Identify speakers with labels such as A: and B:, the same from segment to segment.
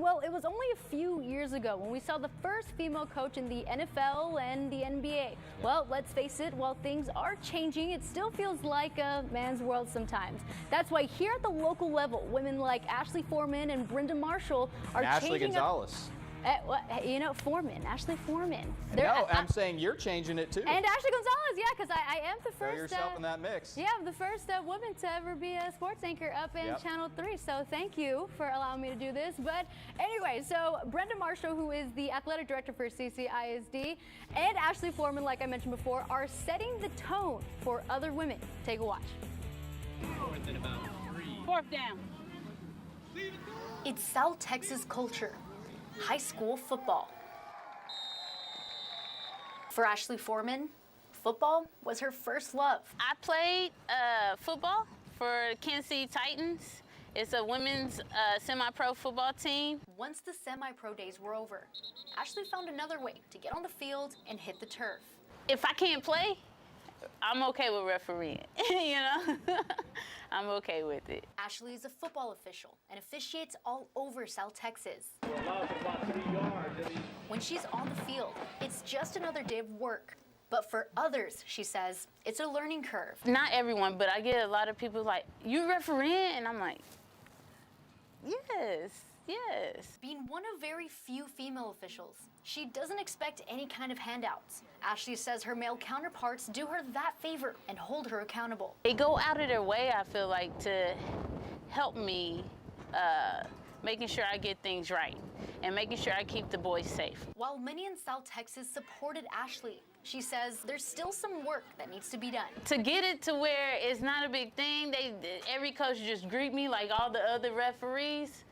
A: well, it was only a few years ago when we saw the first female coach in the NFL and the NBA. Well, let's face it, while things are changing, it still feels like a man's world sometimes. That's why here at the local level, women like Ashley Foreman and Brenda Marshall are
B: Ashley
A: changing
B: Gonzalez.
A: You know, Ashley Foreman.
B: No, I'm saying you're changing it too.
A: And Ashley Gonzalez, yeah, because I am the first.
B: Throw yourself in that mix.
A: Yeah, I'm the first woman to ever be a sports anchor up in Channel 3. So thank you for allowing me to do this. But anyway, so Brenda Marshall, who is the athletic director for CCISD, and Ashley Foreman, like I mentioned before, are setting the tone for other women. Take a watch.
C: Within about 3.
D: Fourth down.
A: It's South Texas culture. High school football. For Ashley Foreman, football was her first love.
D: I played football for Kansas City Titans. It's a women's semi-pro football team.
A: Once the semi-pro days were over, Ashley found another way to get on the field and hit the turf.
D: If I can't play, I'm okay with refereeing, you know? I'm okay with it.
A: Ashley is a football official and officiates all over South Texas. When she's on the field, it's just another day of work. But for others, she says, it's a learning curve.
D: Not everyone, but I get a lot of people like, you refereeing? And I'm like, yes. Yes.
A: Being one of very few female officials, she doesn't expect any kind of handouts. Ashley says her male counterparts do her that favor and hold her accountable.
D: They go out of their way, I feel like, to help me making sure I get things right and making sure I keep the boys safe.
A: While many in South Texas supported Ashley, she says there's still some work that needs to be done.
D: To get it to where it's not a big thing, every coach just greet me like all the other referees.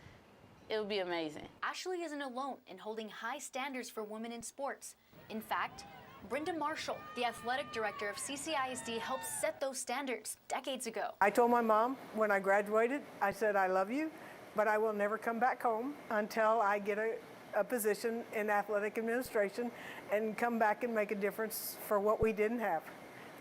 D: It would be amazing.
A: Ashley isn't alone in holding high standards for women in sports. In fact, Brenda Marshall, the athletic director of CCISD, helped set those standards decades ago.
E: I told my mom when I graduated, I said, I love you, but I will never come back home until I get a position in athletic administration and come back and make a difference for what we didn't have.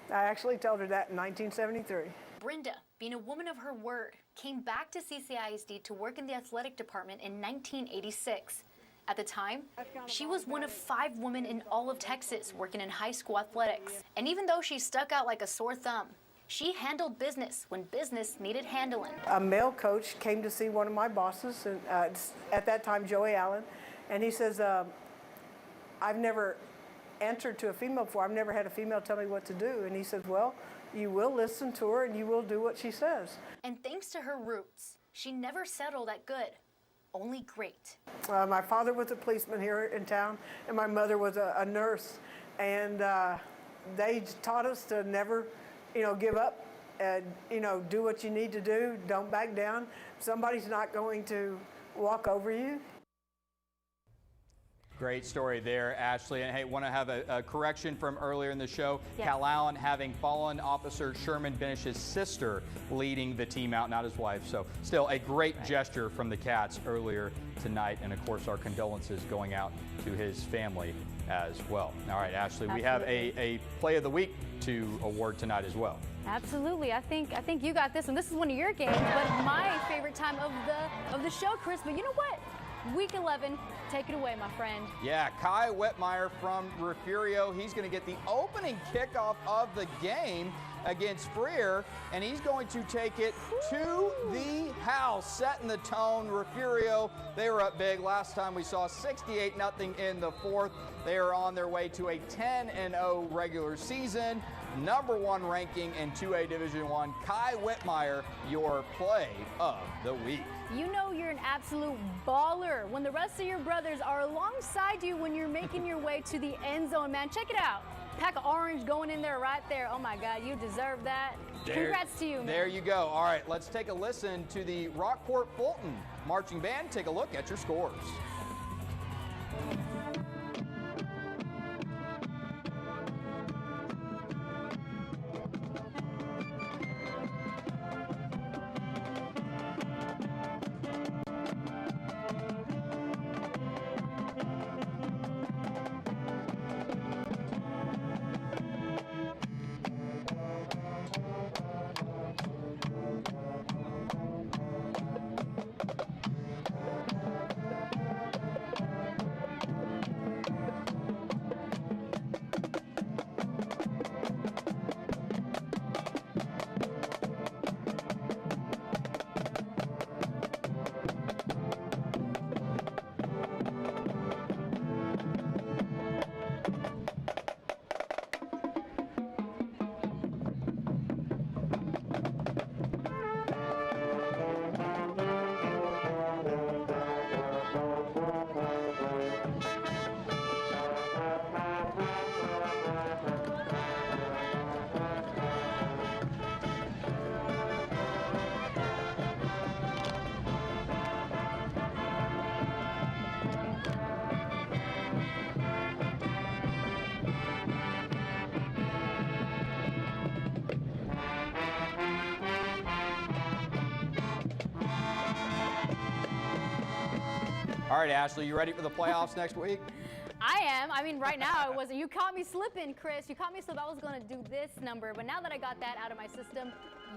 E: I actually told her that in 1973.
A: Brenda, being a woman of her word, came back to CCISD to work in the athletic department in 1986. At the time, she was one of 5 women in all of Texas working in high school athletics. And even though she stuck out like a sore thumb, she handled business when business needed handling.
E: A male coach came to see one of my bosses, and, at that time Joey Allen, and he says, I've never answered to a female before. I've never had a female tell me what to do. And he says, well, you will listen to her and you will do what she says.
A: And thanks to her roots, she never settled at good, only great.
E: My father was a policeman here in town, and my mother was a nurse. And they taught us to never, give up and, do what you need to do. Don't back down. Somebody's not going to walk over you.
B: Great story there, Ashley. And hey, want to have a correction from earlier in the show.
A: Yes.
B: Calallen having fallen officer Sherman Benish's sister leading the team out, not his wife. So still a great gesture from the Cats earlier tonight. And of course, our condolences going out to his family as well. All right, Ashley, we have a play of the week to award tonight as well.
A: Absolutely. I think you got this one. This is one of your games, but my favorite time of the show, Chris. But you know what? Week 11, take it away, my friend.
B: Yeah, Kai Whitmire from Refugio. He's going to get the opening kickoff of the game against Freer, and he's going to take it to the house, setting the tone. Refugio, they were up big. Last time we saw 68-0 in the 4th. They are on their way to a 10-0 regular season. #1 ranking in 2A Division I. Kai Whitmire, your play of the week.
A: You know you're an absolute baller when the rest of your brothers are alongside you when you're making your way to the end zone, man. Check it out. Pack of orange going in there right there. Oh, my God, you deserve that. Congrats to you, man.
B: There you go. All right, let's take a listen to the ROCKPORT Fulton marching band. Take a look at your scores. All right, Ashley, you ready for the playoffs next week?
A: I am. I mean, right now I wasn't. You caught me slipping, Chris. You caught me slipping. I was going to do this number, but now that I got that out of my system,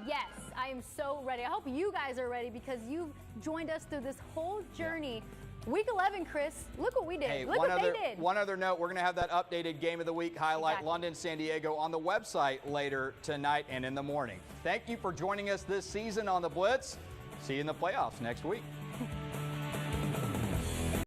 A: yes, I am so ready. I hope you guys are ready because you've joined us through this whole journey. Week 11, Chris, look what we did.
B: Hey,
A: look what they did.
B: One other note, we're going to have that updated Game of the Week highlight,
A: Exactly.
B: London, San Diego, on the website later tonight and in the morning. Thank you for joining us this season on the Blitz. See you in the playoffs next week.